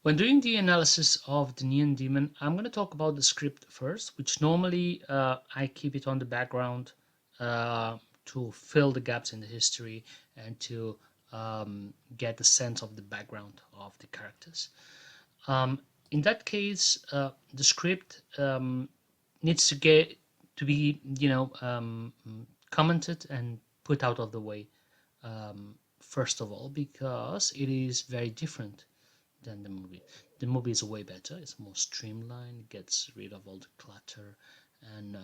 When doing the analysis of the Neon Demon, I'm going to talk about the script first, which normally I keep it on the background uh, to fill the gaps in the history and to get a sense of the background of the characters. Um, in that case, the script needs to get to be, commented and put out of the way. First of all, because it is very different than the movie. The movie is way better. It's more streamlined. Gets rid of all the clutter and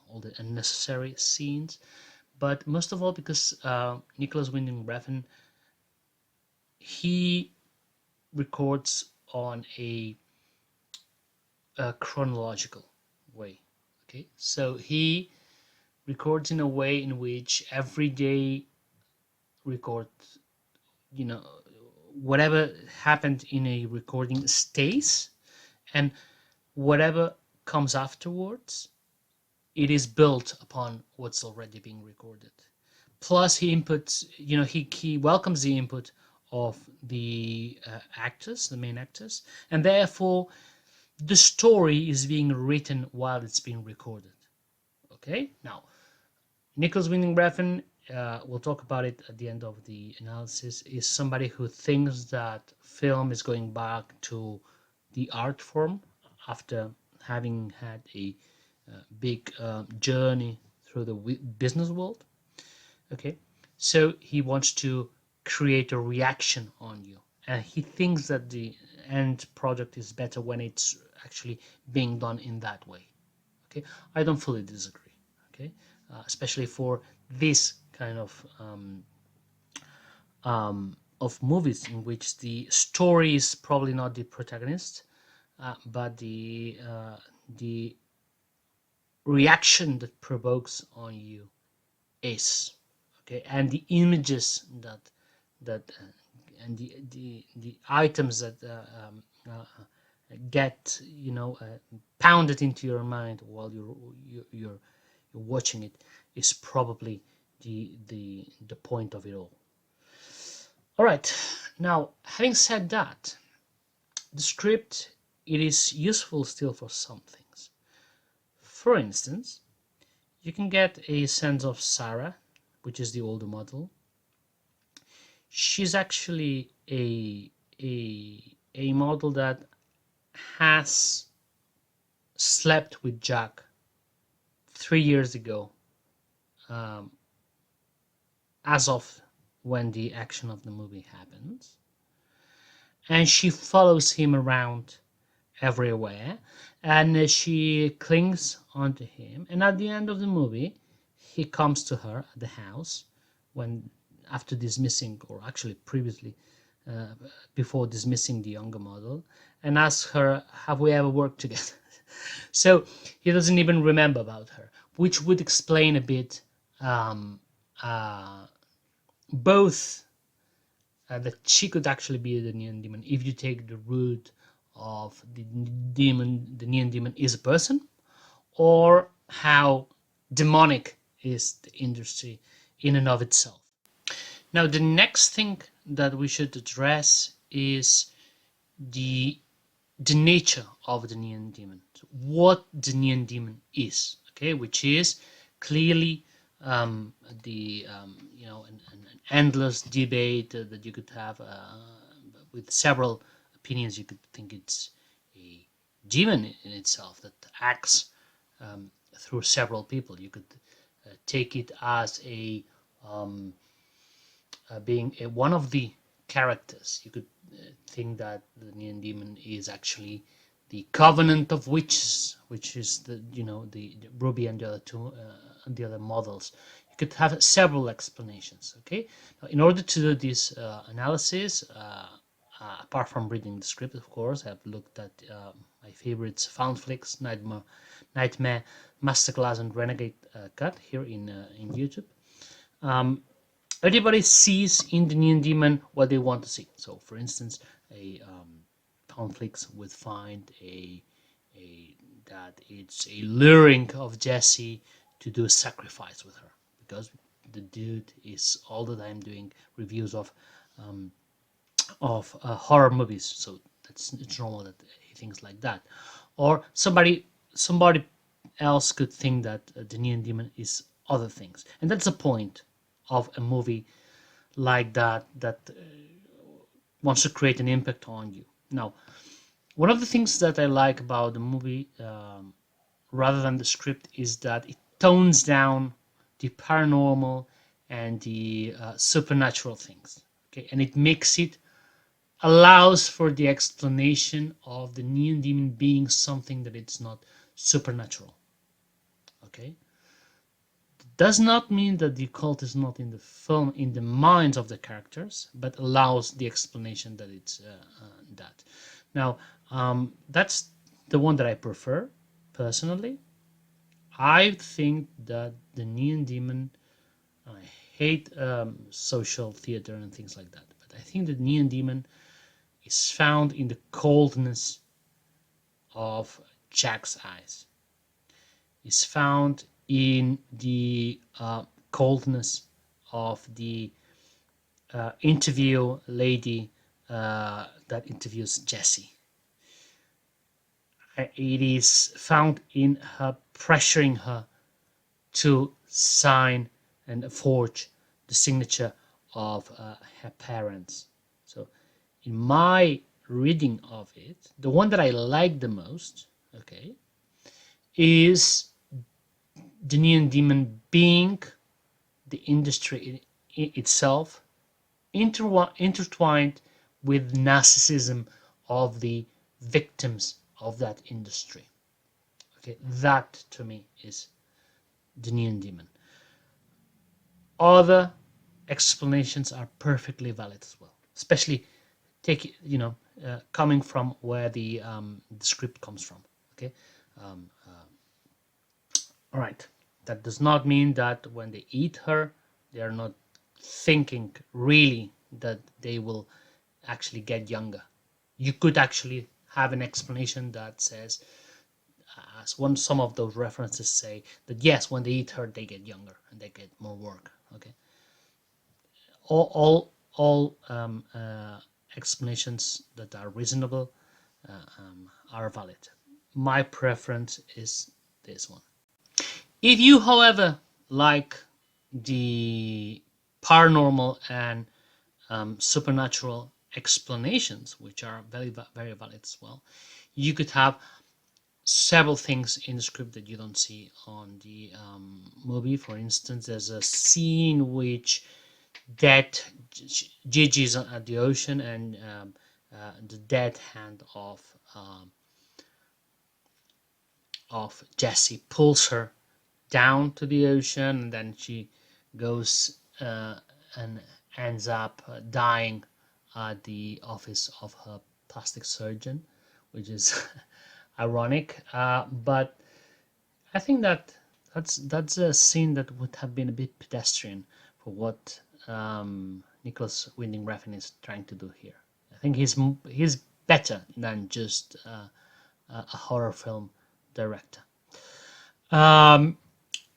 all the unnecessary scenes. But most of all, because Nicholas Winding Refn, he records on a chronological way. Okay, so he records in a way in which every day records, you know, whatever happened in a recording stays, and whatever comes afterwards, it is built upon what's already being recorded. Plus, he inputs, he welcomes the input of the actors, the main actors, and therefore the story is being written while it's being recorded. Okay, now Nicholas Winding Refn, we'll talk about it at the end of the analysis, is somebody who thinks that film is going back to the art form after having had a big journey through the business world. Okay, so he wants to create a reaction on you, and he thinks that the end product is better when it's actually being done in that way. Okay, I don't fully disagree. Okay, especially for this kind of movies in which the story is probably not the protagonist, but the reaction that provokes on you is. Okay, and the images that and the items that get pounded into your mind while you're watching it is probably the point of it all. All right, now having said that, the script, it is useful still for some things. For instance, you can get a sense of Sarah, which is the older model. She's actually a model that has slept with Jack 3 years ago, um, as of when the action of the movie happens, and she follows him around everywhere, and she clings onto him. And at the end of the movie, he comes to her at the house when after dismissing, or actually previously, uh, before dismissing the younger model, and asks her, "Have we ever worked together?" So he doesn't even remember about her, which would explain a bit um, uh, both that she could actually be the neon demon if you take the root of the demon. The neon demon is a person, or how demonic is the industry in and of itself. Now, the next thing that we should address is the the nature of the neon demon, what the neon demon is, okay, which is clearly the an endless debate that you could have with several opinions. You could think it's a demon in itself that acts through several people. You could take it as a being one of the characters. You could think that the neon demon is actually the covenant of witches, which is the Ruby and the other two and the other models. You could have several explanations. Okay, now, in order to do this analysis, apart from reading the script, of course, I've looked at my favorites: Found Flicks, Nightmare Masterclass, and Renegade Cut here in YouTube. Um, Everybody sees in the neon demon what they want to see. So, for instance, a conflicts would find a that it's a luring of Jesse to do a sacrifice with her, because the dude is all the time doing reviews of horror movies. So it's normal that he thinks like that. Or somebody else could think that the Neon Demon is other things, and that's the point of a movie like that wants to create an impact on you. Now, one of the things that I like about the movie, rather than the script, is that it tones down the paranormal and the supernatural things. Okay, and it makes it allows for the explanation of the neon demon being something that it's not supernatural. Okay, does not mean that the occult is not in the film, in the minds of the characters, but allows the explanation that it's that. Now, that's the one that I prefer personally. I think that the Neon Demon, I hate social theater and things like that, but I think the Neon Demon is found in the coldness of Jack's eyes. Is found in the coldness of the interview lady that interviews Jesse. It is found in her pressuring her to sign and forge the signature of her parents. So, in my reading of it, the one that I like the most, okay, is the Neon Demon being the industry itself intertwined with narcissism of the victims of that industry. Okay, that to me is the Neon Demon. Other explanations are perfectly valid as well, especially coming from where the script comes from. Okay, um, all right. That does not mean that when they eat her, they are not thinking really that they will actually get younger. You could actually have an explanation that says, as some of those references say, that yes, when they eat her, they get younger and they get more work. Okay, all explanations that are reasonable are valid. My preference is this one. If you, however, like the paranormal and supernatural explanations, which are very, very valid as well, you could have several things in the script that you don't see on the movie. For instance, there's a scene which dead Gigi's at the ocean, and the dead hand of Jesse pulls her down to the ocean, and then she goes and ends up dying at the office of her plastic surgeon, which is ironic. But I think that's a scene that would have been a bit pedestrian for what Nicholas Winding Refn is trying to do here. I think he's better than just a horror film director. Um,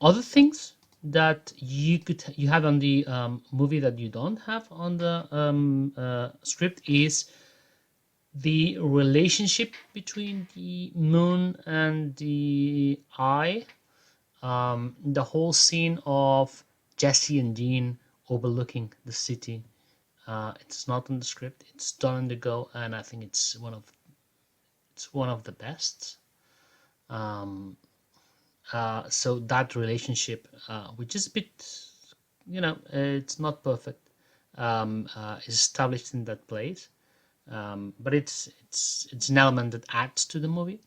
Other things that you have on the movie that you don't have on the script is the relationship between the moon and the eye. The whole scene of Jesse and Dean overlooking the city. It's not on the script. It's done on the go, and I think it's one of the best. Um, so that relationship, which is a bit, it's not perfect, is established in that place, but it's an element that adds to the movie.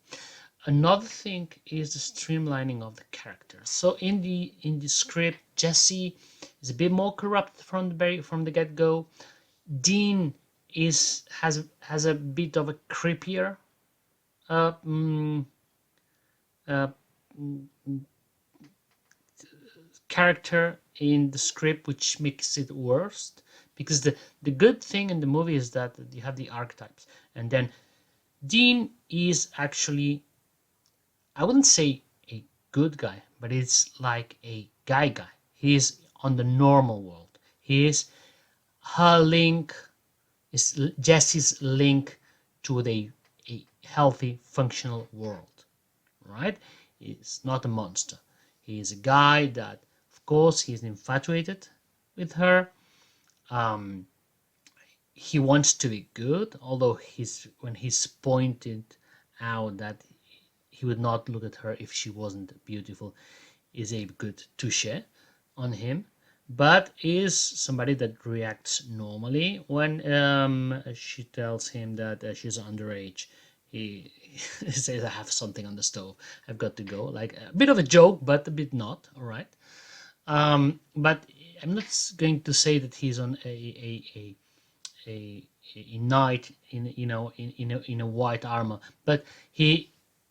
Another thing is the streamlining of the characters. So in the script, Jesse is a bit more corrupt from the get go. Dean has a bit of a creepier uh, mm, uh, character in the script, which makes it worse. Because the good thing in the movie is that you have the archetypes, and then Dean is actually, I wouldn't say a good guy, but it's like a guy. He is on the normal world. He is her link It's Jesse's link to a healthy, functional world, right? He's not a monster. He is a guy that, of course, he's infatuated with her. He wants to be good, although when he's pointed out that he would not look at her if she wasn't beautiful, is a good touche on him, but is somebody that reacts normally when she tells him that she's underage. He says, "I have something on the stove. I've got to go." Like a bit of a joke, but a bit not. All right. But I'm not going to say that he's on a knight in a white armor, but he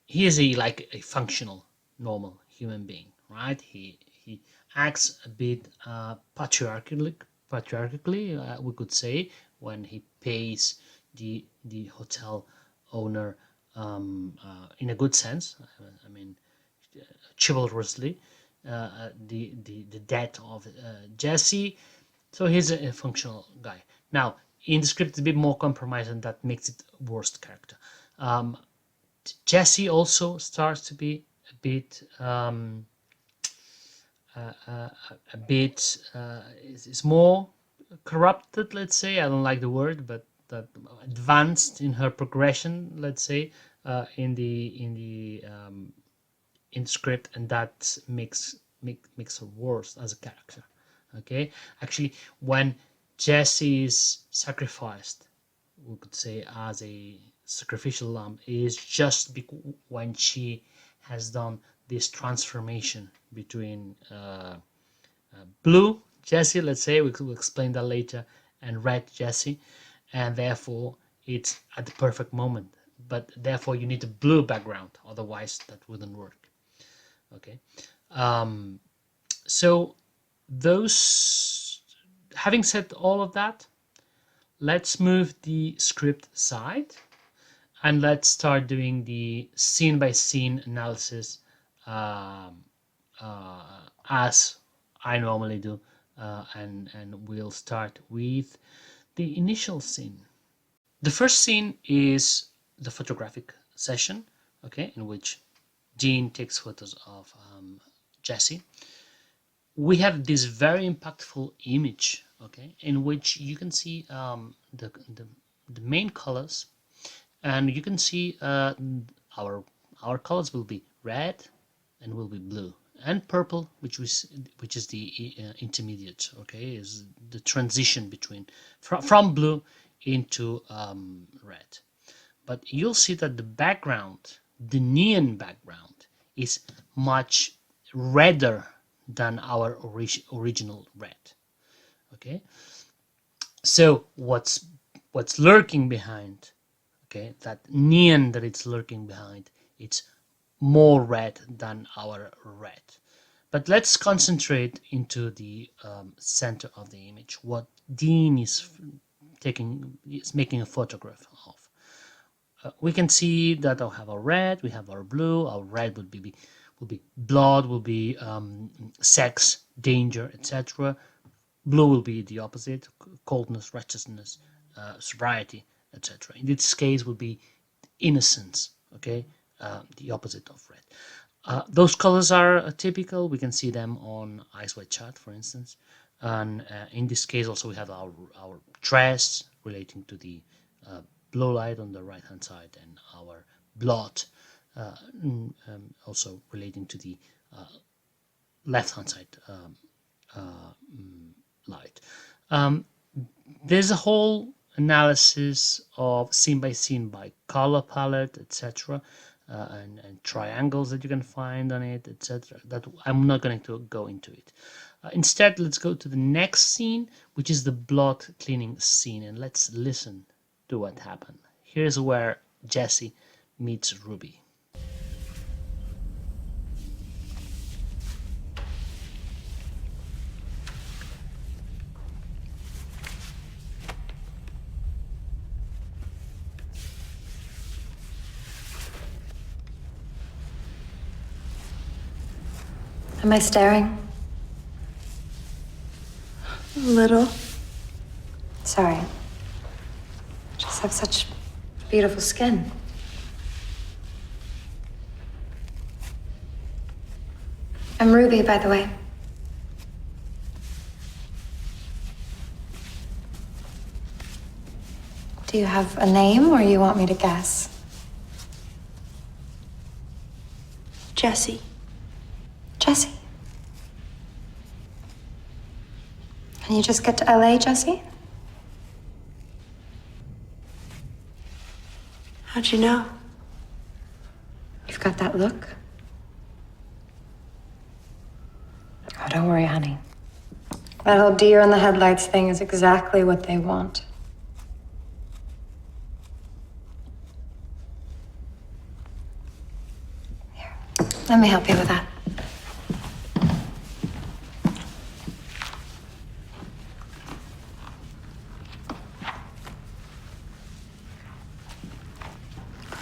is like a functional, normal human being, right? He acts a bit patriarchally, we could say, when he pays the hotel owner in a good sense. I mean, chivalrously, the death of Jesse. So he's a functional guy. Now, in the script, it's a bit more compromise, and that makes it worst character. Jesse also starts to be a bit is more corrupted, let's say. I don't like the word, but that advanced in her progression, let's say, in the script, and that makes her worse as a character. Okay, actually, when Jesse is sacrificed, we could say, as a sacrificial lamb, is just when she has done this transformation between blue Jesse, let's say, we'll explain that later, and red Jesse, and therefore it's at the perfect moment. But therefore you need a blue background, otherwise that wouldn't work. Okay, so those, having said all of that, let's move the script aside and let's start doing the scene by scene analysis as I normally do, and we'll start with the initial scene. The first scene is the photographic session, okay, in which Jean takes photos of Jesse. We have this very impactful image, okay, in which you can see the main colors, and you can see our colors will be red and will be blue, and purple, which is the intermediate, okay, is the transition between from blue into red. But you'll see that the background, the neon background, is much redder than our original red. Okay, so what's lurking behind, okay, that neon that it's lurking behind, it's more red than our red. But let's concentrate into the center of the image, what Dean is making a photograph of. We can see that I have our red, we have our blue. Our red will be blood, will be sex, danger, etc. Blue will be the opposite: coldness, righteousness, sobriety, etc. In this case, will be innocence. Okay, the opposite of red. Those colors are typical. We can see them on Ice White Chat, for instance. And in this case, also we have our dress relating to the blue light on the right hand side, and our blood also relating to the left hand side light. There's a whole analysis of scene by color palette, etc., and triangles that you can find on it, etc. That I'm not going to go into it. Instead, let's go to the next scene, which is the blood cleaning scene, and let's listen to what happened. Here's where Jesse meets Ruby. Am I staring? A little. Sorry. have such beautiful skin. I'm Ruby, by the way. Do you have a name, or you want me to guess? Jessie. Jessie. And you just get to LA, Jessie? How'd you know? You've got that look. Oh, don't worry, honey. That whole deer in the headlights thing is exactly what they want. Here, let me help you with that.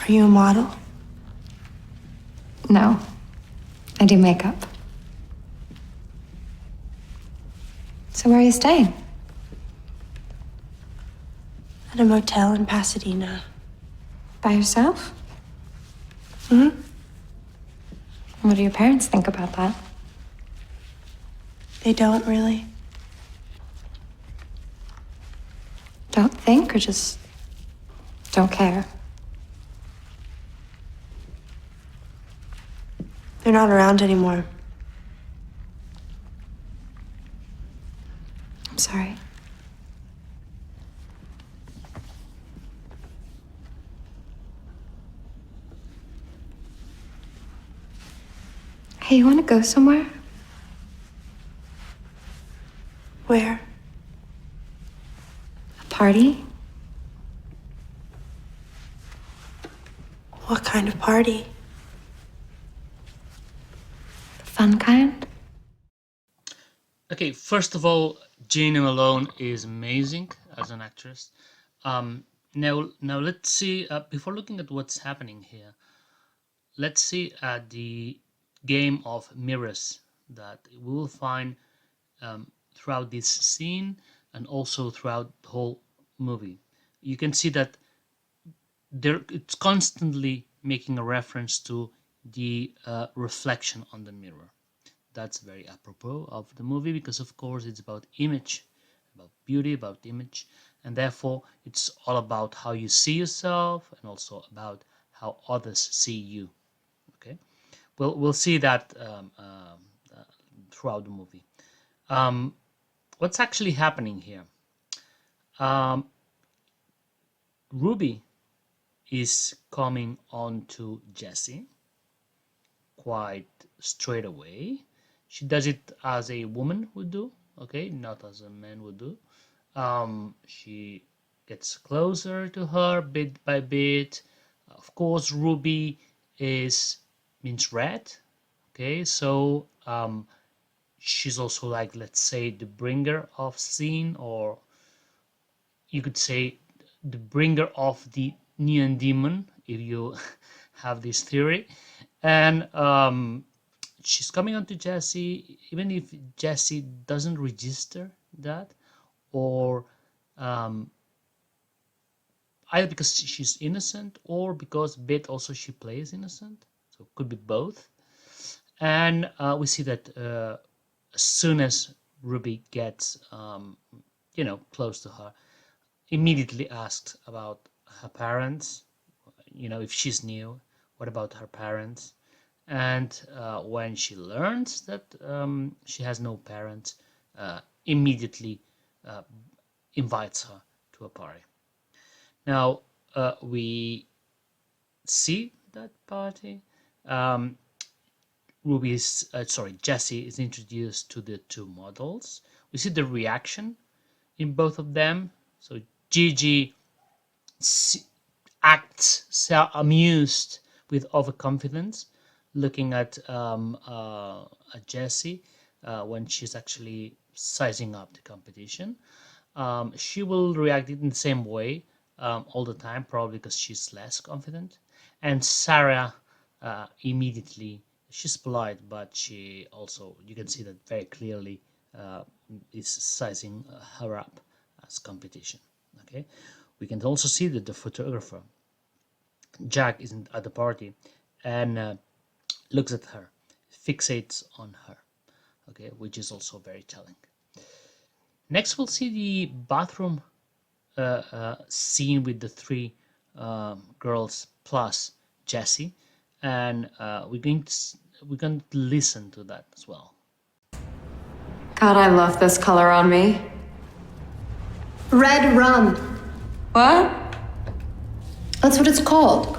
Are you a model? No, I do makeup. So where are you staying? At a motel in Pasadena. By yourself? Hmm? What do your parents think about that? They don't really. Don't think, or just don't care? They're not around anymore. I'm sorry. Hey, you want to go somewhere? Where? A party? What kind of party? The fun kind? Okay, first of all, Jane Malone is amazing as an actress. Now let's see. Before looking at what's happening here, let's see at the game of mirrors that we will find throughout this scene and also throughout the whole movie. You can see that it's constantly making a reference to the reflection on the mirror. That's very apropos of the movie because, of course, it's about image, about beauty, about image, and therefore it's all about how you see yourself and also about how others see you. Okay, we'll see that throughout the movie. What's actually happening here? Ruby is coming on to Jessie quite straight away. She does it as a woman would do, okay, not as a man would do. She gets closer to her bit by bit. Of course, Ruby means red, okay, so she's also like, let's say, the bringer of sin, or you could say the bringer of the neon demon, if you have this theory. And she's coming on to Jessie, even if Jessie doesn't register that, or either because she's innocent or because Beth also she plays innocent, so it could be both. And we see that as soon as Ruby gets close to her, immediately asked about her parents, if she's new, what about her parents. And when she learns that she has no parents, immediately invites her to a party. Now we see that party. Jessie is introduced to the two models. We see the reaction in both of them. So Gigi acts so amused with overconfidence, looking at Jessie when she's actually sizing up the competition. She will react in the same way all the time, probably because she's less confident. And Sarah immediately, she's polite, but she also, you can see that very clearly, is sizing her up as competition. Okay, we can also see that the photographer, Jack, isn't at the party and looks at her, fixates on her, okay, which is also very telling. Next, we'll see the bathroom scene with the three girls plus Jesse, and we're going to listen to that as well. God, I love this color on me. Red rum. What? That's what it's called.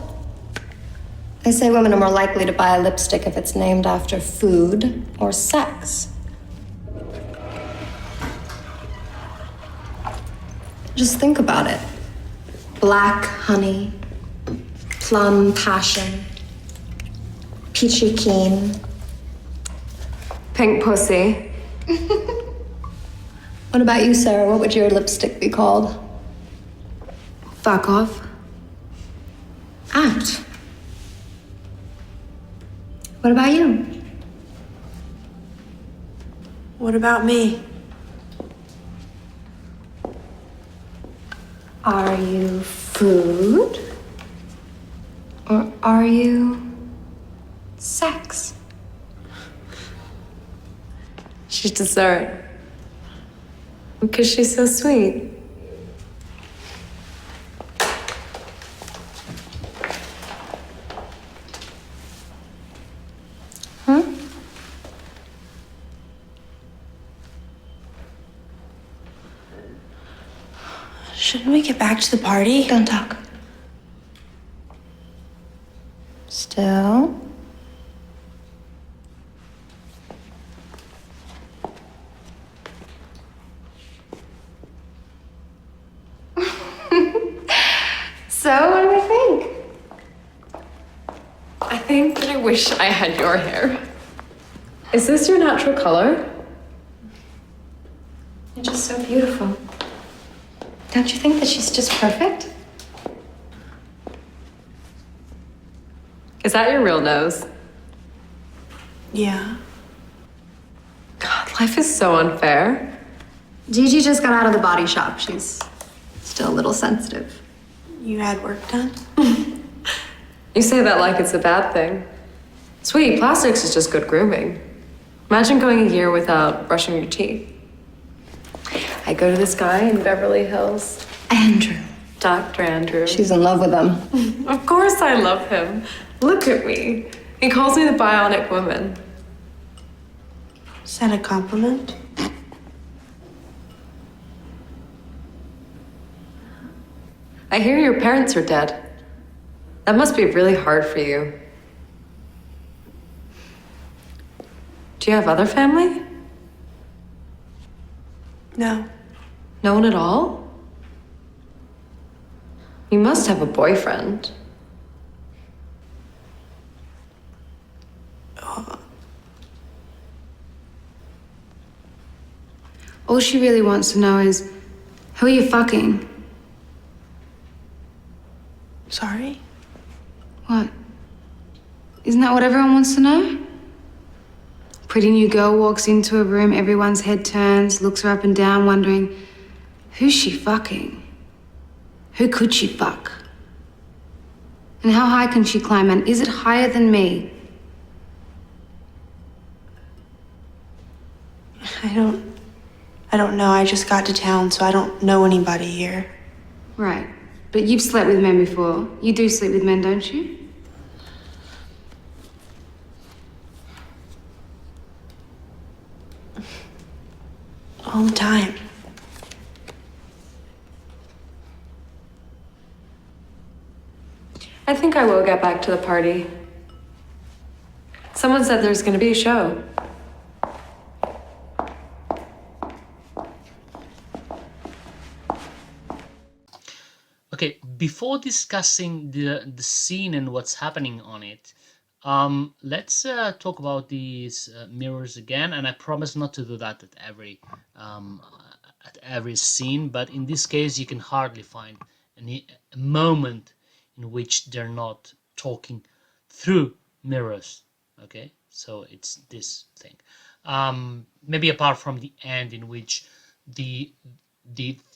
They say women are more likely to buy a lipstick if it's named after food or sex. Just think about it. Black honey, plum passion, peachy keen. Pink pussy. What about you, Sarah? What would your lipstick be called? Fuck off. Out. What about you? What about me? Are you food? Or are you sex? She's dessert. Because she's so sweet. Huh? Shouldn't we get back to the party? Don't talk. Still. So, what do we think? I think that I wish I had your hair. Is this your natural color? You're just so beautiful. Don't you think that she's just perfect? Is that your real nose? Yeah. God, life is so unfair. Gigi just got out of the body shop. She's still a little sensitive. You had work done? You say that like it's a bad thing. Sweetie, plastics is just good grooming. Imagine going a year without brushing your teeth. I go to this guy in Beverly Hills, Andrew. Dr. Andrew. She's in love with him. Of course I love him. Look at me. He calls me the bionic woman. Is that a compliment? I hear your parents are dead. That must be really hard for you. Do you have other family? No. No one at all? You must have a boyfriend. All she really wants to know is, who are you fucking? Sorry? What? Isn't that what everyone wants to know? Pretty new girl walks into a room, everyone's head turns, looks her up and down, wondering, who's she fucking? Who could she fuck? And how high can she climb? And is it higher than me? I don't know. I just got to town, so I don't know anybody here. Right. But you've slept with men before. You do sleep with men, don't you? All the time. I think I will get back to the party. Someone said there's gonna be a show. Okay, before discussing the scene and what's happening on it, let's talk about these mirrors again. And I promise not to do that at every scene, but in this case, you can hardly find a moment in which they're not talking through mirrors. Okay, so it's this thing. Maybe apart from the end, in which the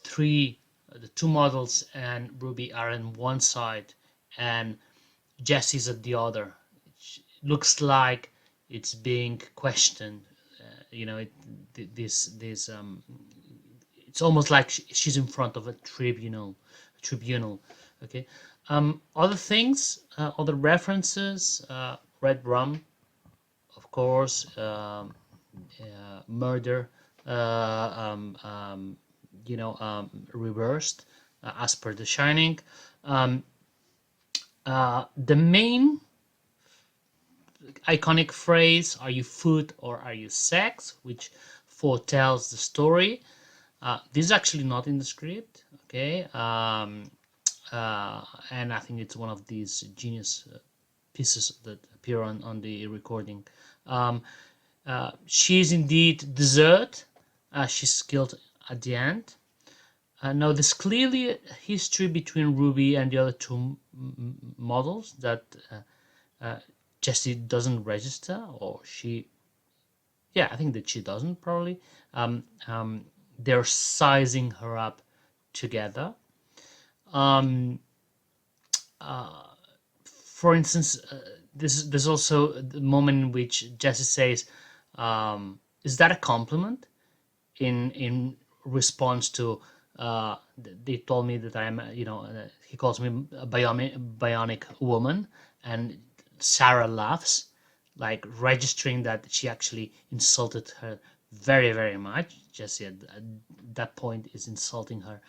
three the two models and Ruby are on one side and Jesse's at the other. It looks like it's being questioned. This it's almost like she's in front of a tribunal. Okay. Other things, other references, Red Rum, of course, murder, reversed, as per The Shining. The main iconic phrase, "Are you food or are you sex?" which foretells the story. This is actually not in the script, okay? And I think it's one of these genius pieces that appear on the recording. She is indeed dessert. She's killed at the end. Now, there's clearly a history between Ruby and the other two models that Jessie doesn't register, or I think that she doesn't probably. They're sizing her up together. For instance, there's also the moment in which Jessie says, "Is that a compliment?" In response to, they told me that I'm, he calls me a bionic woman, and Sarah laughs, like registering that she actually insulted her very, very much. Jessie at that point is insulting her,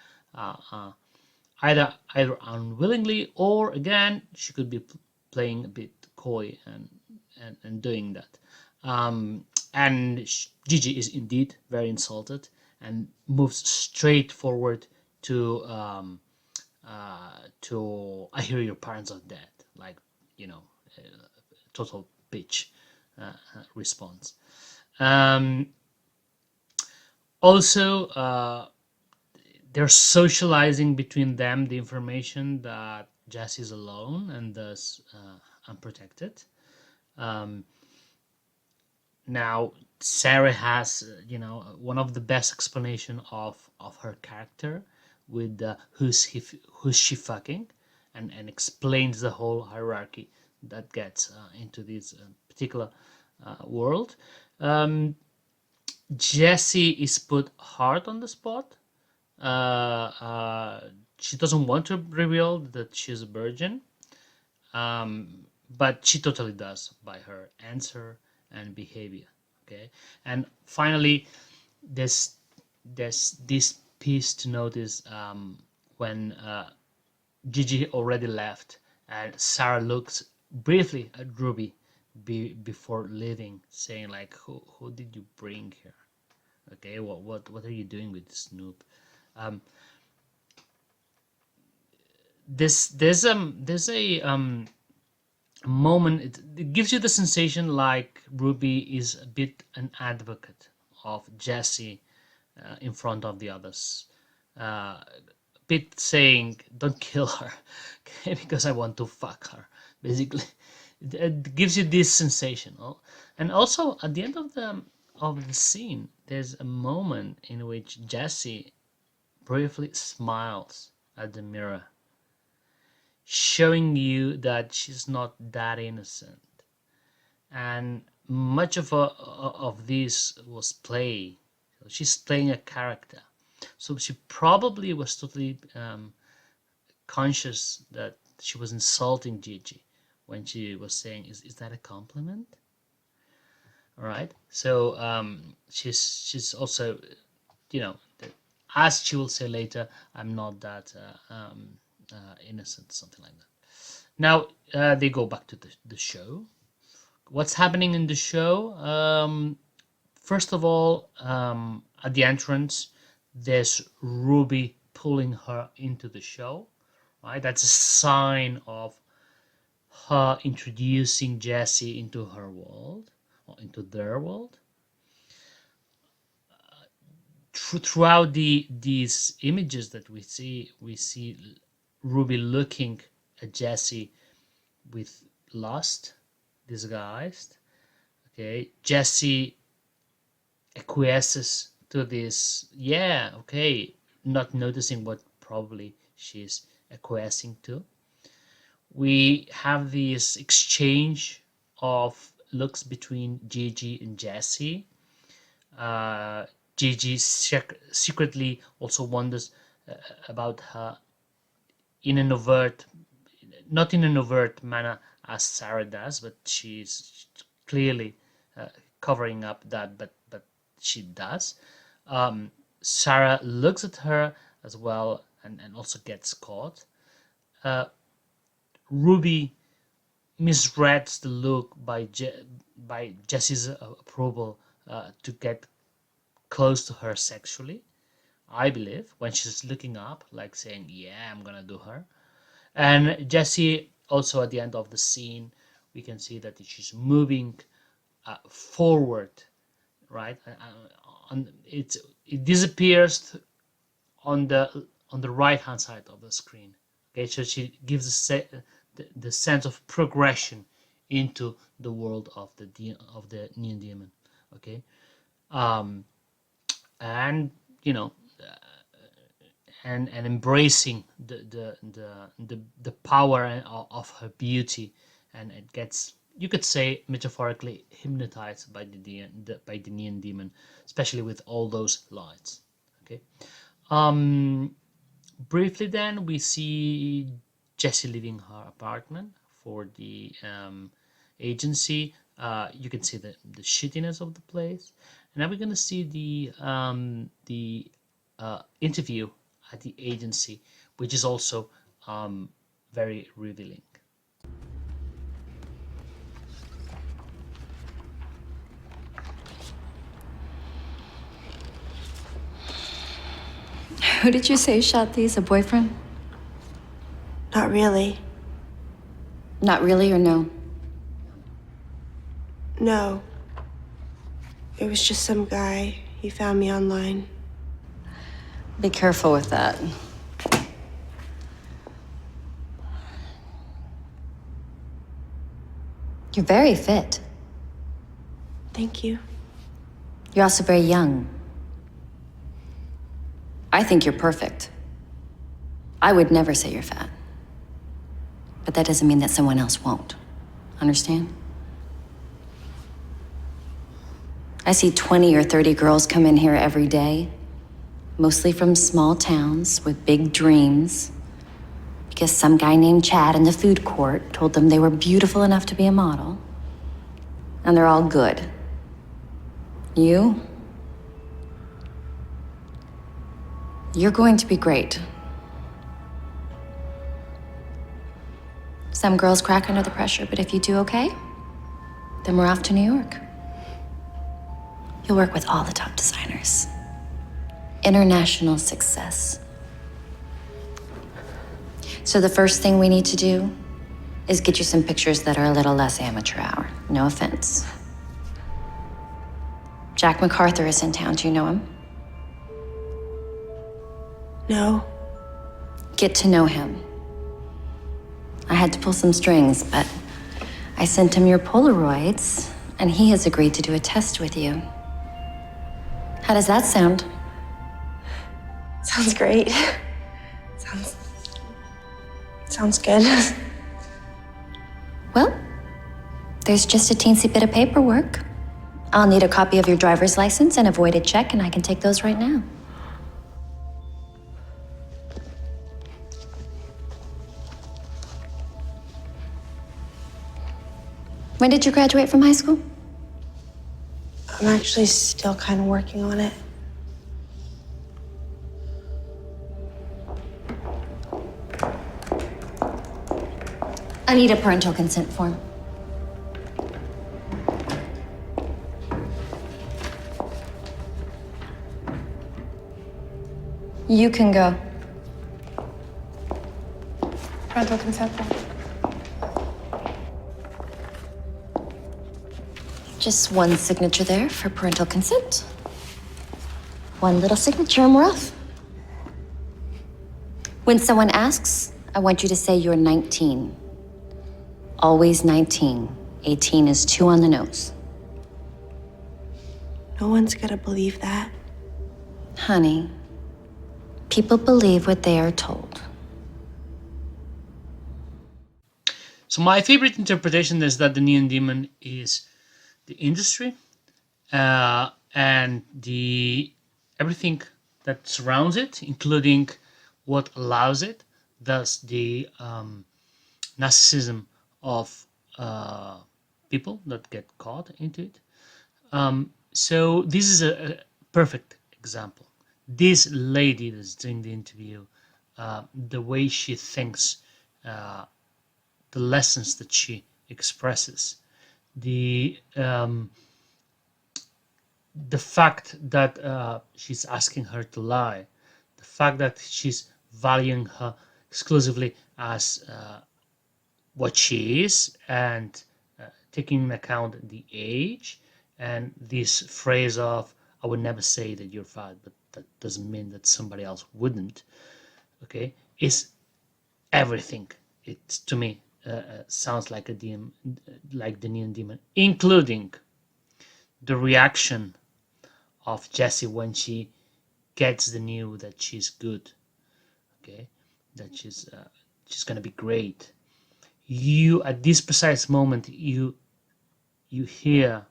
either unwillingly, or again she could be playing a bit coy and doing that. And Gigi is indeed very insulted and moves straight forward to "I hear your parents are dead," like, total bitch response. Also, they're socializing between them the information that Jessie is alone and thus unprotected. Now, Sarah has, one of the best explanation of her character with who's she fucking, and explains the whole hierarchy that gets into this particular world. Jessie is put hard on the spot. She doesn't want to reveal that she's a virgin, but she totally does by her answer and behavior. Okay, and finally, there's this piece to notice when Gigi already left, and Sarah looks briefly at Ruby before leaving, saying like, "Who did you bring here? Okay, what are you doing with this noob?" There's a moment, it gives you the sensation like Ruby is a bit an advocate of Jessie in front of the others, a bit saying, "Don't kill her," okay, because I want to fuck her, basically. It gives you this sensation. And also at the end of the scene, there's a moment in which Jessie briefly smiles at the mirror, showing you that she's not that innocent. And much of this was play. She's playing a character, so she probably was totally conscious that she was insulting Gigi when she was saying, "Is that a compliment?" All right. So she's also, as she will say later, "I'm not that innocent," something like that. Now they go back to the show. What's happening in the show? First of all, at the entrance, there's Ruby pulling her into the show. Right, that's a sign of her introducing Jessie into her world, or into their world. Throughout these images that we see Ruby looking at Jessie with lust disguised. Okay, Jessie acquiesces to this. Yeah, okay, not noticing what probably she's acquiescing to. We have this exchange of looks between Gigi and Jesse. Gigi secretly also wonders about her in an overt, not in an overt manner as Sarah does, but she's clearly covering up that, but she does. Sarah looks at her as well and also gets caught. Ruby misreads the look by Jesse's approval to get close to her sexually, I believe, when she's looking up, like saying, yeah, I'm gonna do her. And Jesse, also at the end of the scene, we can see that she's moving forward, right? It disappears on the right hand side of the screen. Okay, so she gives the sense of progression into the world of the Neon Demon. Okay, and you know, and embracing the power of her beauty, and it gets, you could say, metaphorically hypnotized by the Neon Demon, especially with all those lights. Okay. Briefly then, we see Jessie leaving her apartment for the agency. You can see the shittiness of the place, and now we're gonna see the interview at the agency, which is also very revealing. Who did you say shot these? A boyfriend? Not really. Not really, or no? No. It was just some guy. He found me online. Be careful with that. You're very fit. Thank you. You're also very young. I think you're perfect. I would never say you're fat. But that doesn't mean that someone else won't. Understand? I see 20 or 30 girls come in here every day, mostly from small towns with big dreams, because some guy named Chad in the food court told them they were beautiful enough to be a model. And they're all good. You're going to be great. Some girls crack under the pressure, but if you do okay, then we're off to New York. You'll work with all the top designers. International success. So the first thing we need to do is get you some pictures that are a little less amateur hour. No offense. Jack MacArthur is in town. Do you know him? No. Get to know him. I had to pull some strings, but I sent him your Polaroids, and he has agreed to do a test with you. How does that sound? Sounds great. Sounds good. Well, there's just a teensy bit of paperwork. I'll need a copy of your driver's license and a voided check, and I can take those right now. When did you graduate from high school? I'm actually still kind of working on it. I need a parental consent form. You can go. Parental consent form. Just one signature there for parental consent. One little signature and we're off. When someone asks, I want you to say you're 19. Always 19. 18 is too on the nose. No one's gonna believe that. Honey, People believe what they are told. So my favorite interpretation is that the Neon Demon is the industry and the everything that surrounds it, including what allows it, thus the narcissism of people that get caught into it. So this is a perfect example. This lady that's doing the interview, the way she thinks, the lessons that she expresses, the fact that she's asking her to lie, the fact that she's valuing her exclusively as what she is, and taking into account the age, and this phrase of "I would never say that you're fat, but that doesn't mean that somebody else wouldn't." Okay, is everything. It to me sounds like a demon, like the Neon Demon, including the reaction of Jessie when she gets the news that she's good, okay, that she's gonna be great. You at this precise moment you hear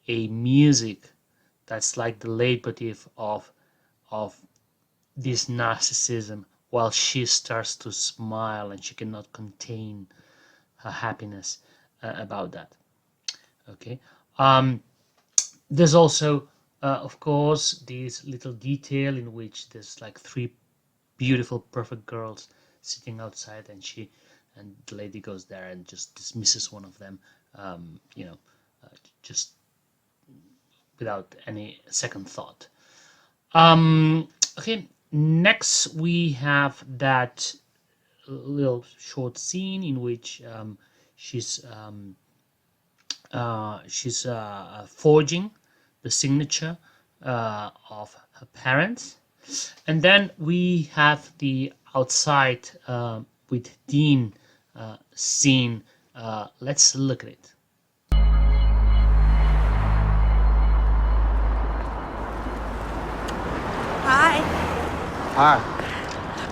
a music that's like the leitmotif of this narcissism, while she starts to smile and she cannot contain her happiness about that. Okay. There's also of course this little detail in which there's like three beautiful perfect girls sitting outside, and the lady goes there and just dismisses one of them, just without any second thought. Okay, next we have that little short scene in which she's forging the signature of her parents, and then we have the outside with Dean scene. Let's look at it. Hi. Hi.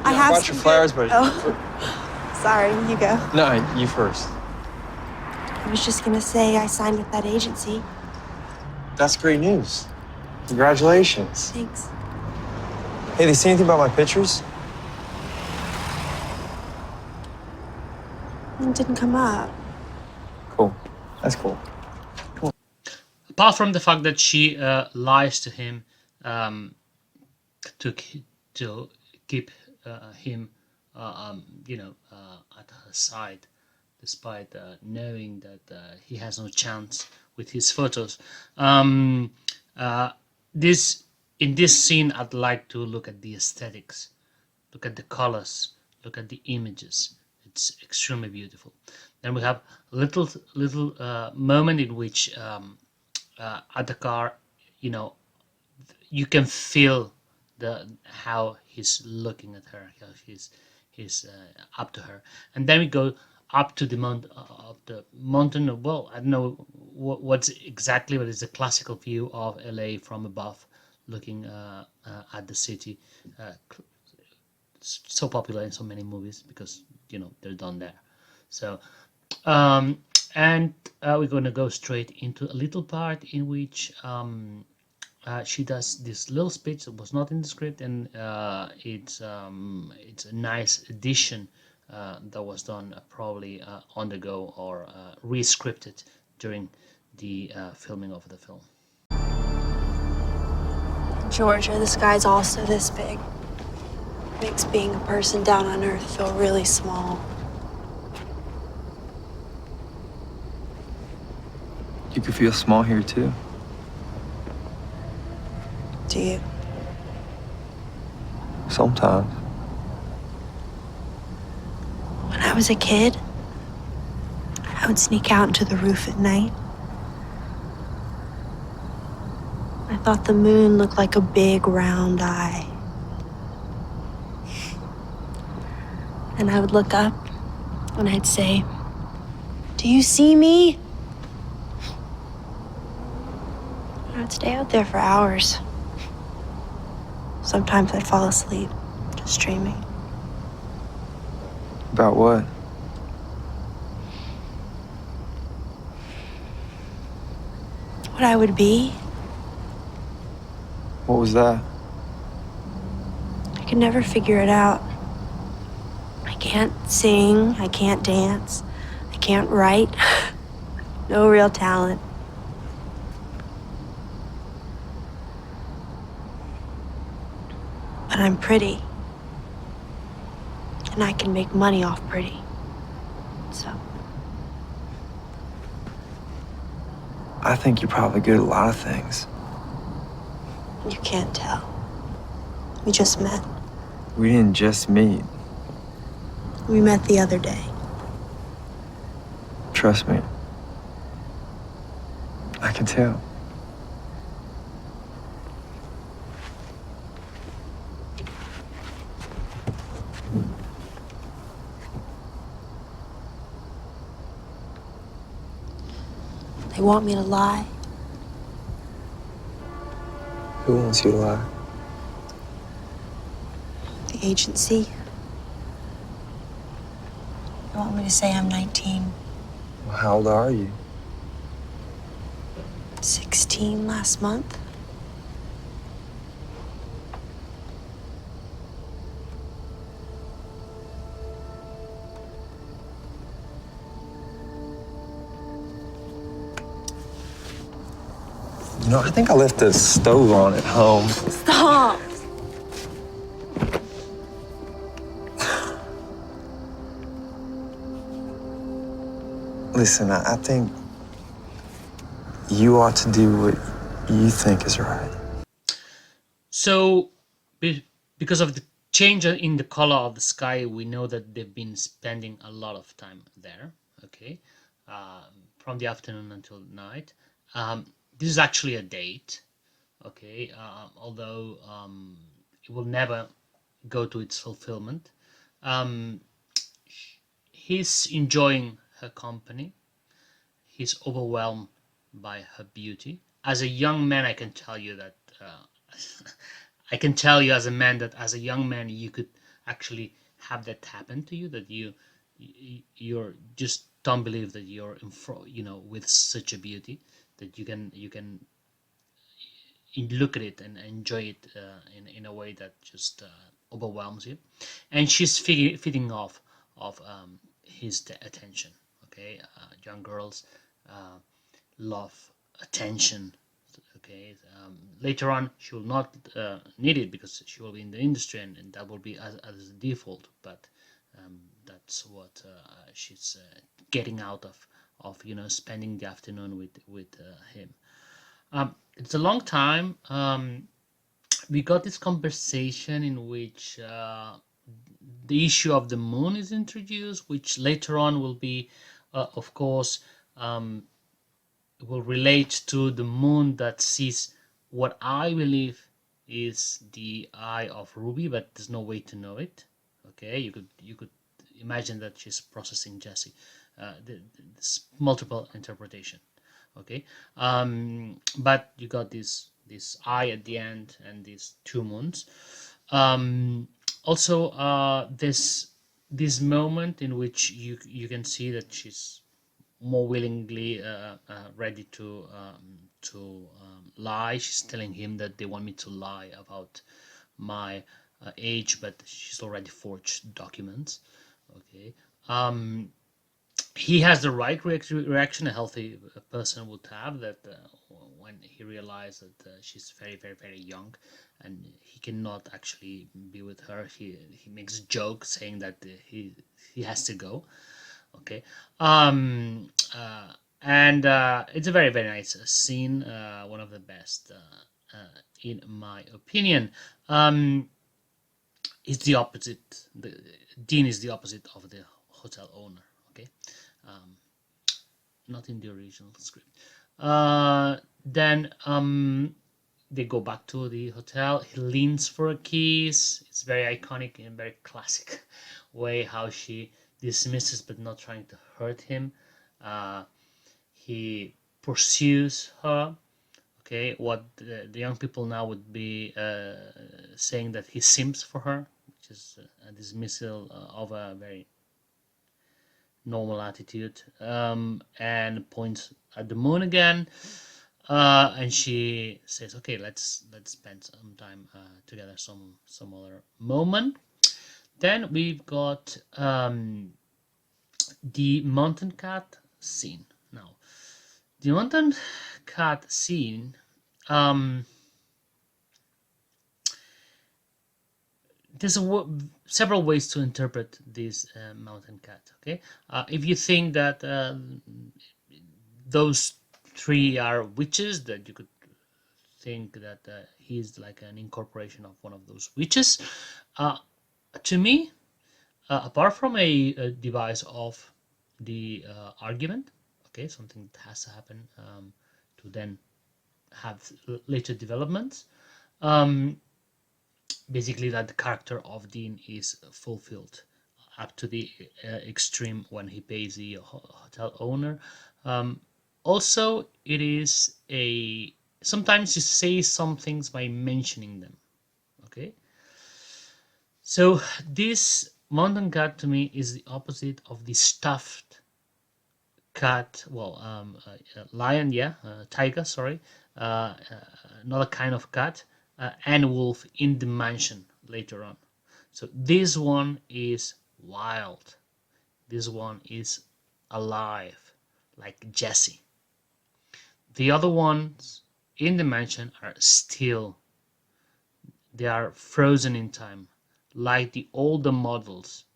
I have brought some your flowers, good- but Oh, sorry. You go. no, you first. I was just gonna say I signed with that agency. That's great news. Congratulations. Thanks. Hey, they say anything about my pictures? It didn't come up. Cool. That's cool. Apart from the fact that she lies to him to keep him, at her side, despite knowing that he has no chance with his photos. In this scene, I'd like to look at the aesthetics, look at the colors, look at the images. It's extremely beautiful. Then we have a little moment in which at the car, you can feel how he's looking at her, how he's up to her, and then we go up to the mountain. Well, I don't know what's exactly, but it's a classical view of LA from above, looking at the city. So popular in so many movies because they're done there. So and we're going to go straight into a little part in which she does this little speech that was not in the script, and it's a nice addition that was done probably on the go or re-scripted during the filming of the film. Georgia, the sky's also this big. Makes being a person down on Earth feel really small. You could feel small here, too. Do you? Sometimes. When I was a kid, I would sneak out into the roof at night. I thought the moon looked like a big round eye. And I would look up and I'd say, "Do you see me?" And I'd stay out there for hours. Sometimes I'd fall asleep. Just dreaming. About what? What I would be. What was that? I could never figure it out. I can't sing, I can't dance, I can't write. No real talent. But I'm pretty. And I can make money off pretty. So, I think you're probably good at a lot of things. you can't tell. We just met. We didn't just meet. We met the other day. Trust me. I can tell. They want me to lie. Who wants you to lie? The agency. They want me to say I'm 19. Well, how old are you? 16 last month. You know, I think I left the stove on at home. Stop! Listen, I think you ought to do what you think is right. So, because of the change in the color of the sky, we know that they've been spending a lot of time there. Okay, from the afternoon until night. This is actually a date. Okay, although it will never go to its fulfillment. He's enjoying her company. He's overwhelmed by her beauty. As a young man, I can tell you that I can tell you as a man that as a young man you could actually have that happen to you, that you're just don't believe that you're with such a beauty that you can look at it and enjoy it in a way that just overwhelms you. And she's feeding off of his attention. Okay, young girls love attention. Okay, later on she will not need it because she will be in the industry, and that will be as a default. But that's what she's getting out of spending the afternoon with him. It's a long time. We got this conversation in which the issue of the moon is introduced, which later on will be, of course, will relate to the moon that sees what I believe is the eye of Ruby, but there's no way to know it. Okay, you could imagine that she's processing Jesse. There's multiple interpretation. Okay, but you got this eye at the end and these two moons. Also, this moment in which you can see that she's more willingly ready to lie. She's telling him that they want me to lie about my age, but she's already forged documents. Okay. He has the right reaction a healthy person would have, that when he realized that she's very, very, very young and he cannot actually be with her. He makes a joke saying that he has to go. Okay, and it's a very, very nice scene, one of the best in my opinion. It's the opposite. Dean is the opposite of the hotel owner. Okay, not in the original script. Then they go back to the hotel. He leans for a kiss. It's very iconic and very classic way how she dismisses but not trying to hurt him. He pursues her. Okay, what the young people now would be saying that he simps for her, which is a dismissal of a very normal attitude, and points at the moon again, and she says, "Okay, let's spend some time together, some other moment." Then we've got the mountain cat scene. Now, the mountain cat scene. There's several ways to interpret this mountain cat. Okay, if you think that those three are witches, that you could think that he's like an incorporation of one of those witches. To me, apart from a device of the argument, okay, something that has to happen to then have later developments. Basically, that the character of Dean is fulfilled up to the extreme when he pays the hotel owner. Also, it is sometimes you say some things by mentioning them. Okay, so this mountain cat to me is the opposite of the stuffed cat. Well, lion, yeah, tiger. Sorry, another kind of cat. And wolf in the mansion later on. So this one is wild. This one is alive, like Jesse. The other ones in the mansion are still. They are frozen in time, like the older models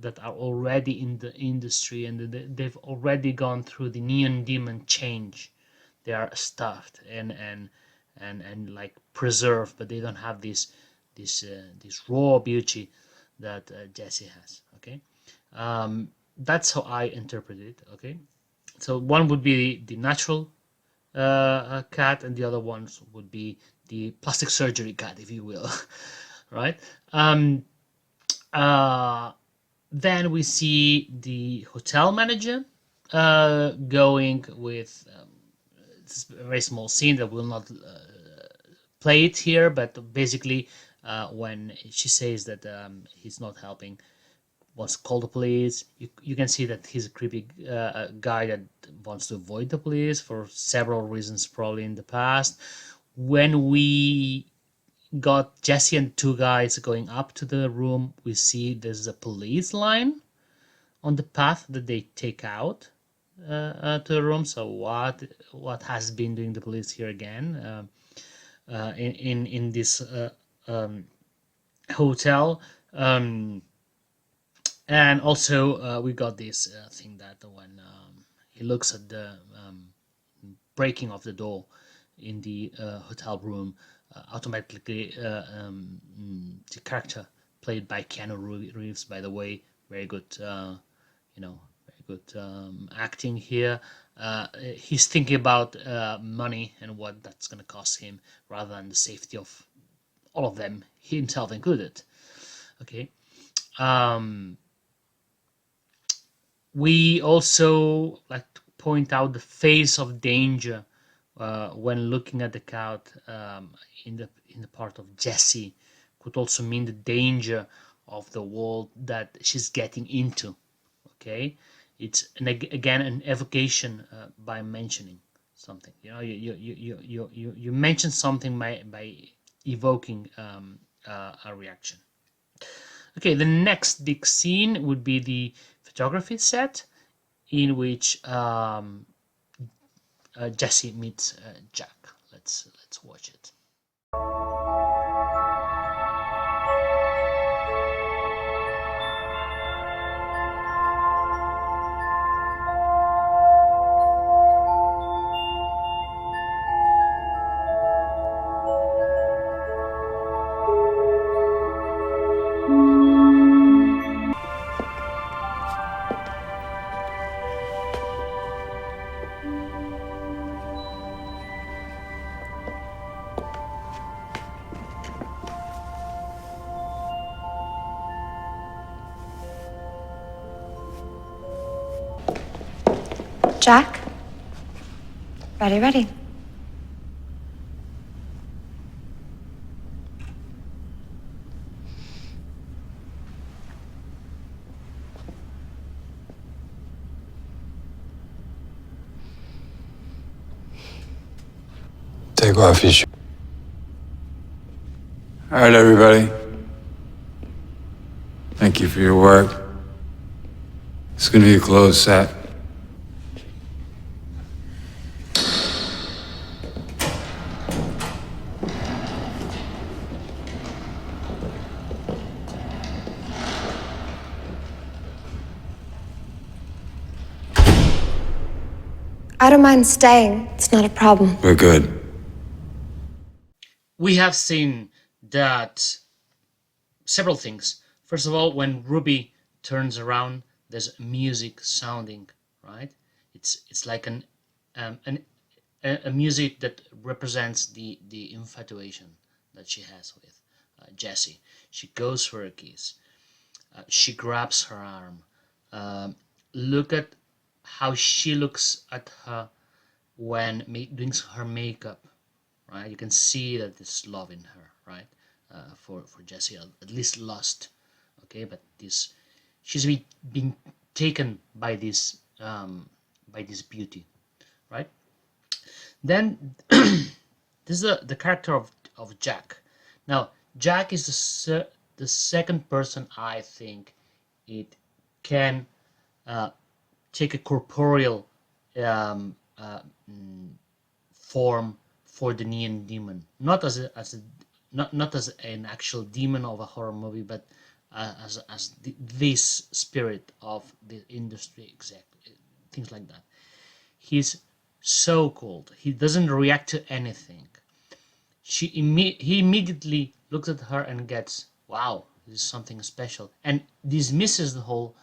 that are already in the industry, and they've already gone through the Neon Demon change. They are stuffed and like preserved, but they don't have this raw beauty that Jesse has. Okay, that's how I interpret it. Okay, so one would be the natural cat, and the other ones would be the plastic surgery cat, if you will. Right. Then we see the hotel manager going with. It's a very small scene that will not play it here, but basically when she says that he's not helping, wants to call the police, you can see that he's a creepy guy that wants to avoid the police for several reasons, probably in the past. When we got Jesse and two guys going up to the room, we see there's a police line on the path that they take out to the room. So what has been doing the police here again in this hotel? And also we got this thing that when he looks at the breaking of the door in the hotel room, automatically the character played by Keanu Reeves, by the way, very good, acting here. He's thinking about money and what that's going to cost him, rather than the safety of all of them, himself included. Okay. We also like to point out the face of danger when looking at the cat in the part of Jesse. Could also mean the danger of the world that she's getting into. Okay. It's again an evocation by mentioning something. You mention something by evoking a reaction. Okay, the next big scene would be the photography set, in which Jesse meets Jack. Let's watch it. Jack? Ready. Take off your shoes. All right, everybody. Thank you for your work. It's gonna be a closed set. I don't mind staying. It's not a problem. We're good. We have seen that several things. First of all, when Ruby turns around, there's music sounding, right? It's like a music that represents the infatuation that she has with Jesse. She goes for a kiss. She grabs her arm. Look at how she looks at her when doing her makeup, right? You can see that there's love in her, right? For Jesse, at least lust, okay? But she's being taken by this beauty, right? Then this is the character of Jack. Now Jack is the second person I think it can take a corporeal form for the Neon Demon, not as an actual demon of a horror movie, but as this spirit of the industry, exactly, things like that. He's so cold. He doesn't react to anything. He immediately looks at her and gets, wow, this is something special, and dismisses the whole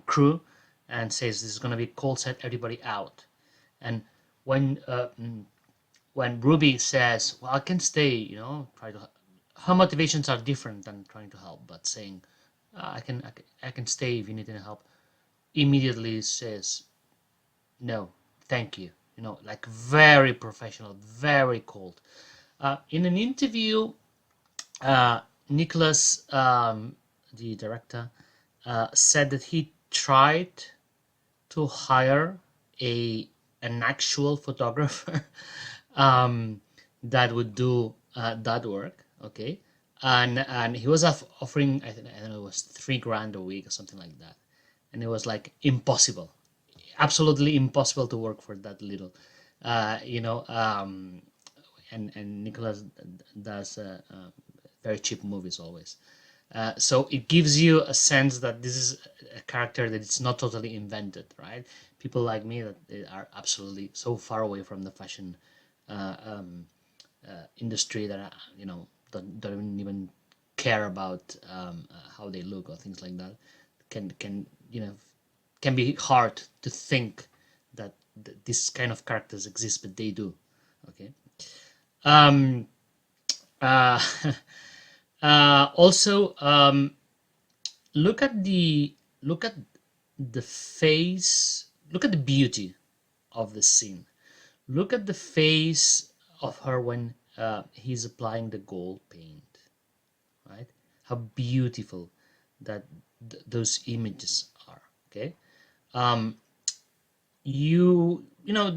crew and says this is going to be a cold set, everybody out. And when Ruby says, well, I can stay, try to, her motivations are different than trying to help, but saying I can stay if you need any help, immediately says no, thank you, like very professional, very cold. In an interview, Nicholas, the director, said that he tried to hire an actual photographer that would do that work, okay, and he was offering, I don't know, it was $3,000 a week or something like that, and it was like impossible, absolutely impossible to work for that little, and Nicholas does very cheap movies always. So it gives you a sense that this is a character that it's not totally invented, right? People like me that they are absolutely so far away from the fashion industry that don't even care about how they look or things like that can be hard to think that this kind of characters exist, but they do. Okay. Also, look at the face. Look at the beauty of the scene. Look at the face of her when he's applying the gold paint. Right? How beautiful that those images are. Okay.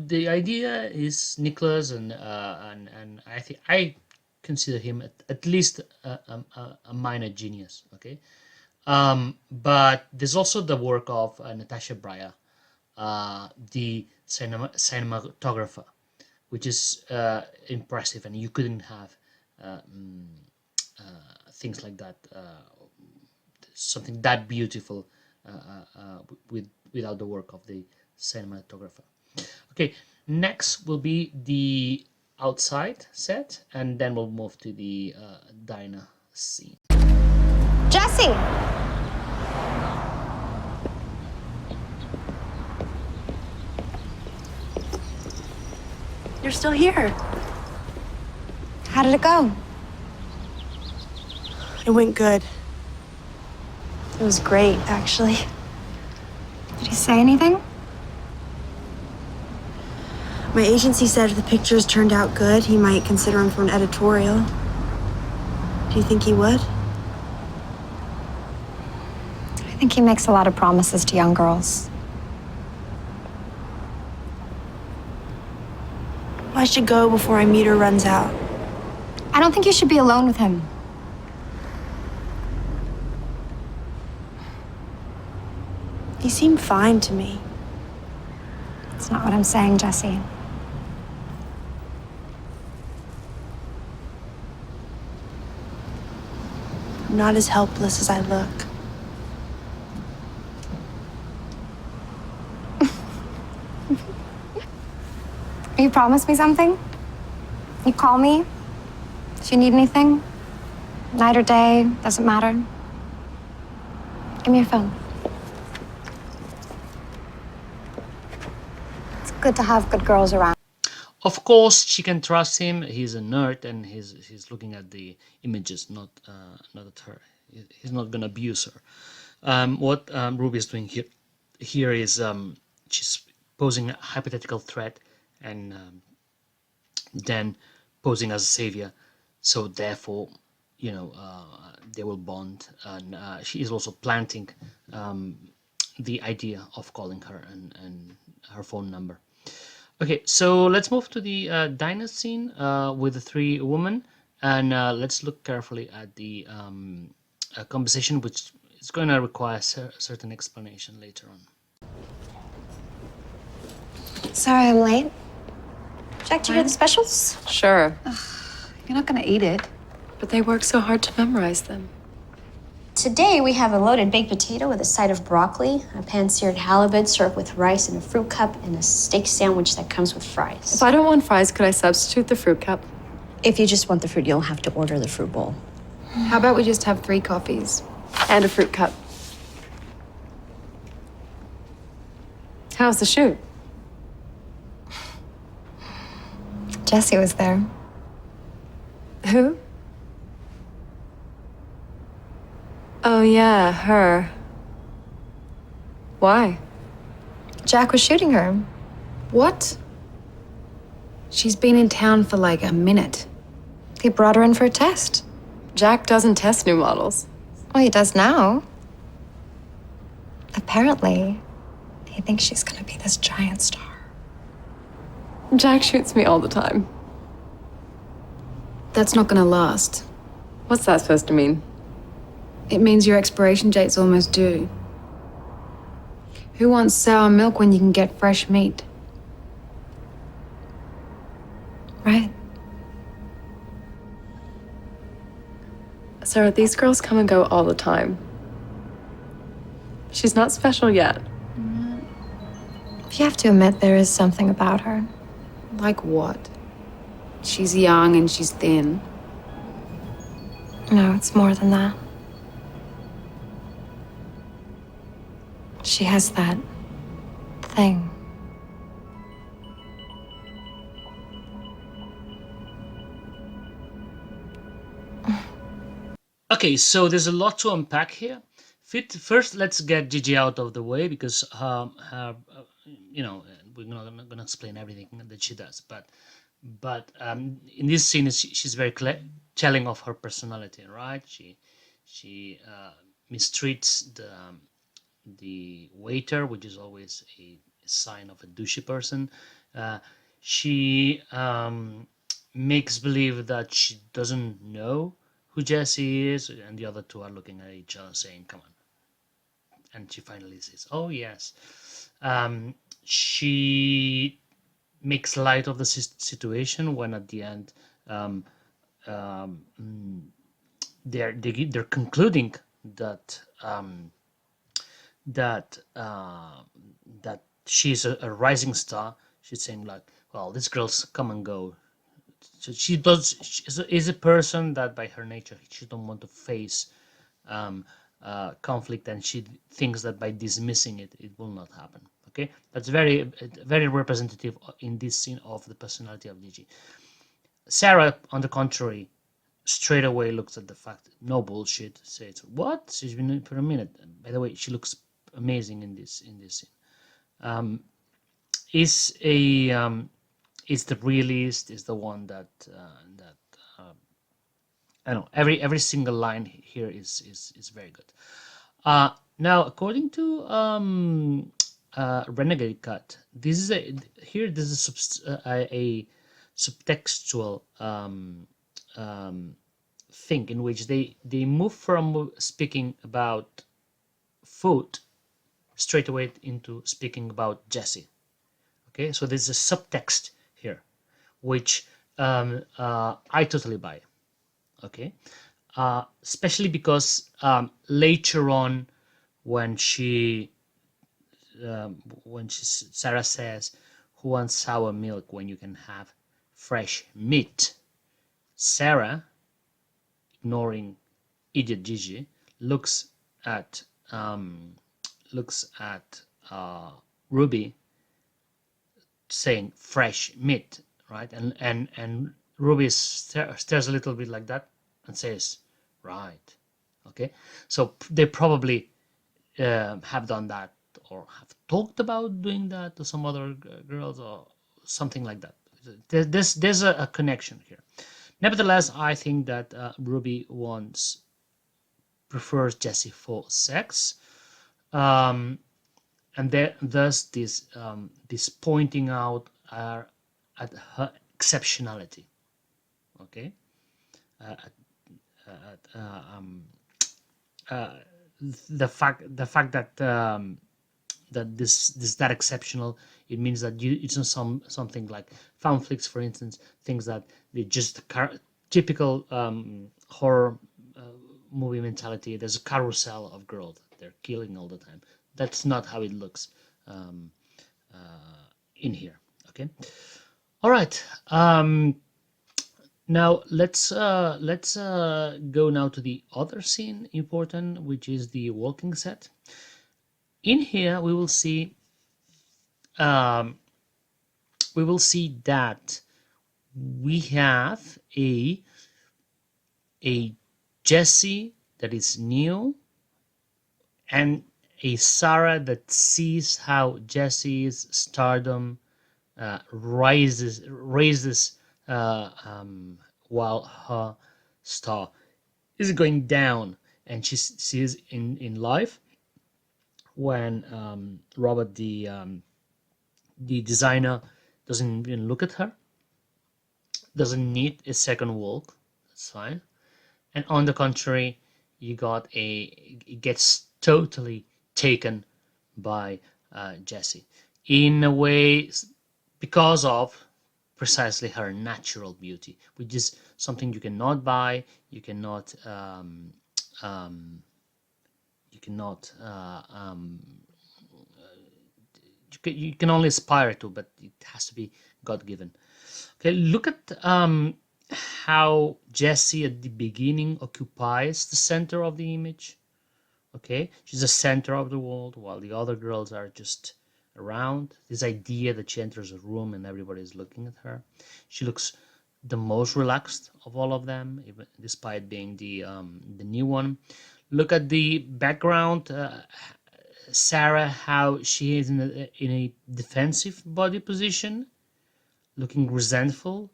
The idea is Nicholas, and I think I consider him at least a minor genius, okay? But there's also the work of Natasha Breyer, the cinematographer, which is impressive, and you couldn't have things like that, something that beautiful without the work of the cinematographer. Okay, next will be the outside set, and then we'll move to the diner scene. Jesse! You're still here. How did it go? It went good. It was great, actually. Did he say anything? My agency said if the pictures turned out good, he might consider them for an editorial. Do you think he would? I think he makes a lot of promises to young girls. What I should go before my meter runs out. I don't think you should be alone with him. He seemed fine to me. That's not what I'm saying, Jesse. I'm not as helpless as I look. You promise me something? You call me if you need anything? Night or day, doesn't matter. Give me your phone. It's good to have good girls around. Of course, she can trust him. He's a nerd, and he's looking at the images, not at her. He's not gonna abuse her. What Ruby is doing here is she's posing a hypothetical threat, and then posing as a savior. So therefore, they will bond, and she is also planting the idea of calling her and her phone number. Okay, so let's move to the diner scene with the three women, and let's look carefully at the conversation, which is going to require a certain explanation later on. Sorry I'm late. Would you like to hear the specials? Sure, You're not gonna eat it. but they work so hard to memorize them. Today we have a loaded baked potato with a side of broccoli, a pan-seared halibut served with rice in a fruit cup, and a steak sandwich that comes with fries. If I don't want fries, could I substitute the fruit cup? If you just want the fruit, you'll have to order the fruit bowl. How about we just have 3 coffees? And a fruit cup. How's the shoot? Jesse was there. Who? Oh, yeah, her. Why? Jack was shooting her. What? She's been in town for like a minute. He brought her in for a test. Jack doesn't test new models. Well, he does now. Apparently, he thinks she's gonna be this giant star. Jack shoots me all the time. That's not gonna last. What's that supposed to mean? It means your expiration date's almost due. Who wants sour milk when you can get fresh meat? Right. Sarah, these girls come and go all the time. She's not special yet. You have to admit there is something about her. Like what? She's young and she's thin. No, it's more than that. She has that thing. Okay, so there's a lot to unpack here. First, let's get Gigi out of the way, because we're not gonna explain everything that she does, but in this scene, she's very telling of her personality, right? She mistreats the waiter, which is always a sign of a douchey person. She makes believe that she doesn't know who Jesse is, and the other two are looking at each other saying, come on. And she finally says, oh yes. She makes light of the situation when at the end they're concluding that that she's a rising star. She's saying like, well, these girls come and go. So she is a person that by her nature she don't want to face conflict, and she thinks that by dismissing it will not happen. Okay, that's very representative in this scene of the personality of Gigi. Sarah, on the contrary, straight away looks at the fact, no bullshit, says, what? She's been in for a minute. By the way, she looks amazing in this scene. Is the realist, is the one that I know every single line here is very good. Now, according to Renegade Cut, this is a subtextual thing in which they move from speaking about food straight away into speaking about Jesse. Okay, so there's a subtext here, which I totally buy. Okay, especially because later on, when Sarah says, "Who wants sour milk when you can have fresh meat?" Sarah, ignoring idiot Gigi, looks at Ruby, saying fresh meat, right? And Ruby stares a little bit like that and says, right. Okay, so they probably have done that or have talked about doing that to some other girls or something like that. There's a connection here. Nevertheless, I think that Ruby prefers Jesse for sex, and thus this pointing out at her exceptionality. Okay, the fact that that exceptional, it means that it's not something like fan flicks, for instance, things that they just typical horror movie mentality. There's a carousel of girls that they're killing all the time. That's not how it looks in here. Okay, all right. Now let's go now to the other scene important, which is the walking set. In here, we will see that we have a Jesse that is new, and a Sarah that sees how Jesse's stardom raises while her star is going down, and she sees in life when Robert, the designer, doesn't even look at her, doesn't need a second walk. That's fine. And on the contrary, it gets totally taken by Jesse in a way because of precisely her natural beauty, which is something you cannot buy, you can only aspire to, but it has to be God-given. Okay, look at how Jessie at the beginning occupies the center of the image. Okay, she's the center of the world while the other girls are just around. This idea that she enters a room and everybody is looking at her. She looks the most relaxed of all of them, even despite being the new one. Look at the background, Sarah, how she is in a defensive body position, looking resentful,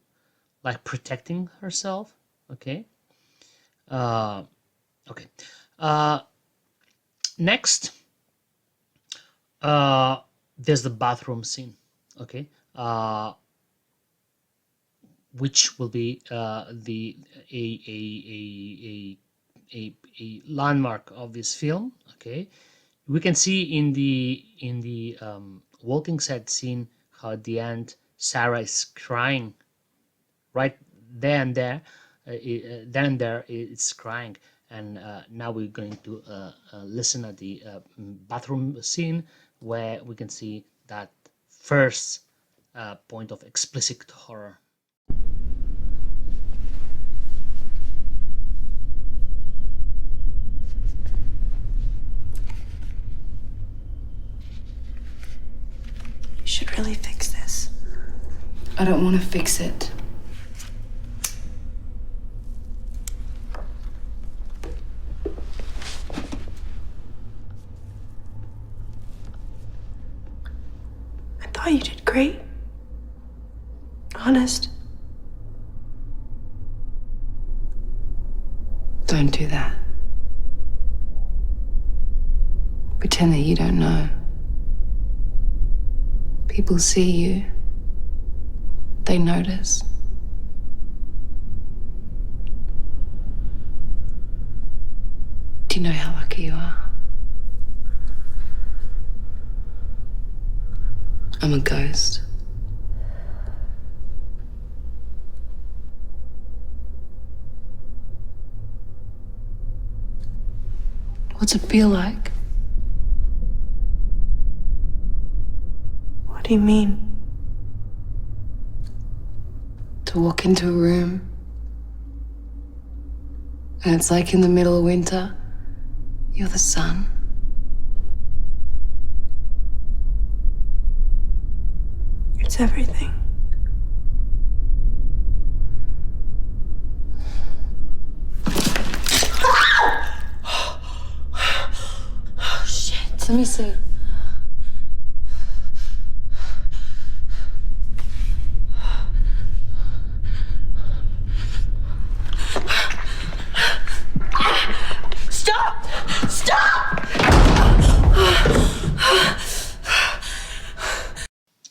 like protecting herself. Okay. Okay. Next, there's the bathroom scene. Okay. Which will be a landmark of this film. Okay, we can see in the walking set scene how at the end Sarah is crying. Right there and there, it's crying, and now we're going to listen at the bathroom scene where we can see that first point of explicit horror. You should really fix this. I don't want to fix it. I thought you did great. Honest. Don't do that. Pretend that you don't know. People see you. they notice. Do you know how lucky you are? I'm a ghost. What's it feel like? What do you mean? To walk into a room and it's like in the middle of winter, you're the sun. It's everything. Oh, shit. Let me see. Stop! Stop!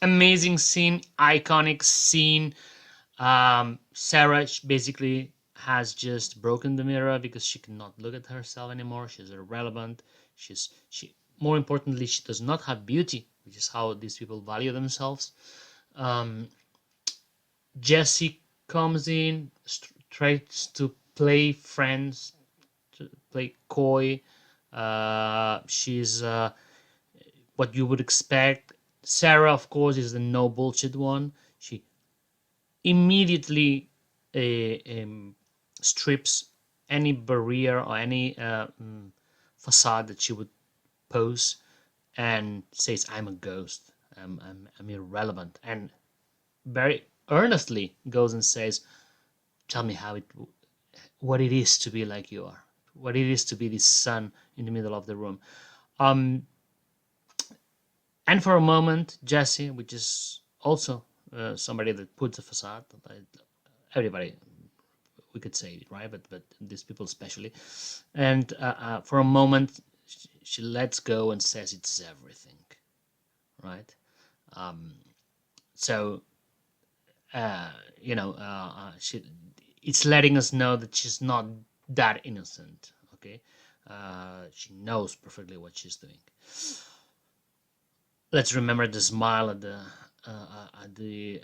Amazing scene, iconic scene. Sarah basically has just broken the mirror because she cannot look at herself anymore. She's irrelevant. More importantly, she does not have beauty, which is how these people value themselves. Jesse comes in, tries to play friends, to play coy. She's what you would expect. Sarah, of course, is the no bullshit one. She immediately strips any barrier or any facade that she would pose and says, "I'm a ghost. I'm irrelevant," and very earnestly goes and says, "Tell me what it is to be like you are, what it is to be this sun in the middle of the room." And for a moment, Jesse, which is also somebody that puts a facade, everybody, we could say it, right? But these people especially. And for a moment, she lets go and says it's everything, right? It's letting us know that she's not that innocent, okay? She knows perfectly what she's doing. Let's remember the smile at the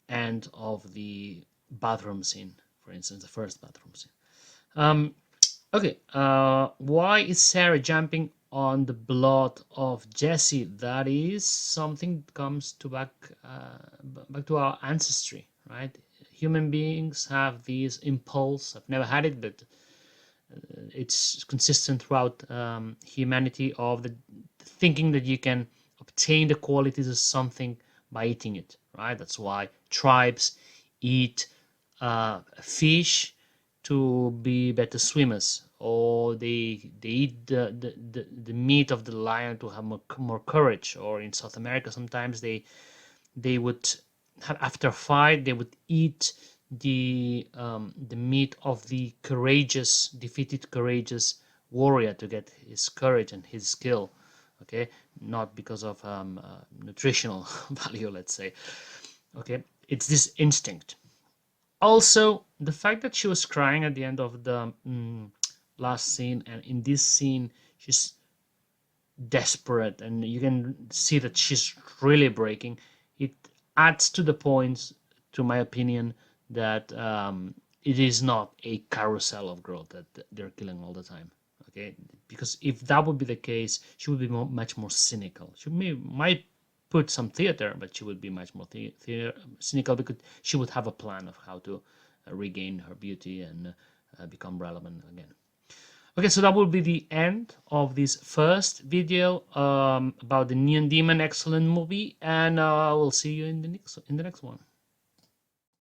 end of the bathroom scene, for instance, the first bathroom scene. Okay, why is Sarah jumping on the blood of Jesse? That is something that comes back to our ancestry, right? Human beings have this impulse. I've never had it, but it's consistent throughout humanity of the thinking that you can obtain the qualities of something by eating it, right? That's why tribes eat fish to be better swimmers, or they eat the meat of the lion to have more courage. Or in South America, sometimes they would have, after a fight, they would eat the meat of the defeated courageous warrior to get his courage and his skill. Okay, not because of nutritional value, let's say. Okay, it's this instinct. Also, the fact that she was crying at the end of the last scene, and in this scene she's desperate, and you can see that she's really breaking. It adds to the points, to my opinion, that it is not a carousel of growth that they're killing all the time. Okay, because if that would be the case, she would be much more cynical. She might put some theater, but she would be much more cynical, because she would have a plan of how to regain her beauty and become relevant again. Okay, so that will be the end of this first video about the Neon Demon. Excellent movie, and I will see you in the next one.